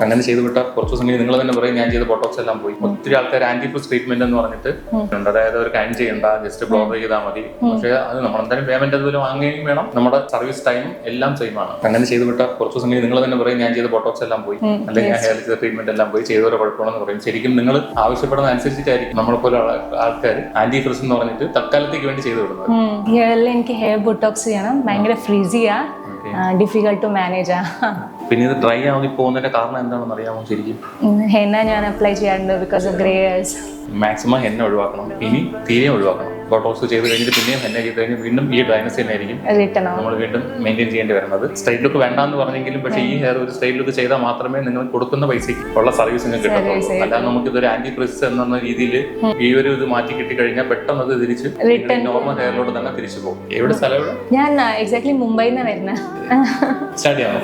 അങ്ങനെ ചെയ്ത് വിട്ടാൽ കുറച്ച് ദിവസം നിങ്ങൾ തന്നെ പറയും ഞാൻ ചെയ്ത ബോട്ടോക്സ് എല്ലാം പോയി. ഒത്തിരി ആൾക്കാർ ആന്റിഫ്രിസ് ട്രീറ്റ്മെന്റ് എന്ന് പറഞ്ഞിട്ട് അതായത് ഒരു കാര്യം ചെയ്യണ്ട, ജസ്റ്റ് ബ്ലോക്ക് ചെയ്താൽ മതി. പക്ഷേ അത് നമ്മളെന്തായാലും പേയ്മെന്റ് അതുപോലെ വാങ്ങുകയും വേണം, നമ്മുടെ സർവീസ് ടൈം എല്ലാം സെയിം ആണ്. അങ്ങനെ ചെയ്ത് വിട്ടാൽ കുറച്ച് ദിവസം നിങ്ങൾ തന്നെ പറയും ഞാൻ ചെയ്ത ബോട്ടോക്സ് എല്ലാം പോയി, അല്ലെങ്കിൽ ഞാൻ ഹെയർ ചെയ്ത ട്രീറ്റ്മെന്റ് എല്ലാം പോയി, ചെയ്തവരെ കുഴപ്പമാണെന്ന് പറയും. ശരിക്കും നിങ്ങൾ ആവശ്യപ്പെടുന്ന അനുസരിച്ചിട്ടായിരിക്കും നമ്മളെപ്പോലെ ആൾക്കാർ ആന്റിഫ്രിസ് എന്ന് പറഞ്ഞിട്ട് തൽക്കാലത്തേക്ക് വേണ്ടി ചെയ്തു വിടുന്നത്. എനിക്ക് ഹെയർ ബോട്ടോക്സ് ചെയ്യണം, ഭയങ്കര ഫ്രീസിയാ, ഡിഫിക്കൽട്ട് ടു മാനേജ്. പിന്നെ ഇത് ഡ്രൈ ആവുന്ന പോകുന്നതിന്റെ കാരണം എന്താണെന്ന് അറിയാമോ? ശരിക്കും ഹെന്ന ഞാൻ അപ്ലൈ ചെയ്യാറുണ്ട് because of grey hairs. Maximum henna ഒഴിവാക്കണം, ഇനി തീരെ ഒഴിവാക്കണം. ബോട്ടോക്സ് ചെയ്ത് കഴിഞ്ഞിട്ട് പിന്നെയും ഹെന്ന ചെയ്ത് കഴിഞ്ഞാൽ വീണ്ടും ഈ ഡ്രൈനസ് തന്നെ ആയിരിക്കും നമ്മൾ വീണ്ടും മെയിൻറ്റെയിൻ ചെയ്യേണ്ടി വരുന്നത്. സ്ട്രൈറ്റ് ലുക്ക് വേണ്ടാന്ന് പറഞ്ഞെങ്കിലും പക്ഷേ ഈ ഹെയർ ഒരു സ്ട്രൈറ്റ് ലുക്ക് ചെയ്താൽ മാത്രമേ നിങ്ങൾ കൊടുക്കുന്ന പൈസയ്ക്ക് ഉള്ള സർവീസ് നിങ്ങൾക്ക് കിട്ടത്തുള്ളൂ. അല്ലാതെ നമുക്ക് ഇതൊരു ആന്റിഫ്രിസ് എന്ന രീതിയിൽ ഈ ഒരു ഇത് മാറ്റി കിട്ടി കഴിഞ്ഞാൽ പെട്ടെന്ന് അത് തിരിച്ച് നോർമൽ ഹെയറിലോട്ട് തന്നെ തിരിച്ചു പോകും. എവിടെ സ്ഥലം എവിടെ? ഞാൻ എക്സാക്ട്ലി മുംബൈയിൽ നിന്ന് വരുന്നത്. സ്റ്റാർട്ട് ചെയ്യാം.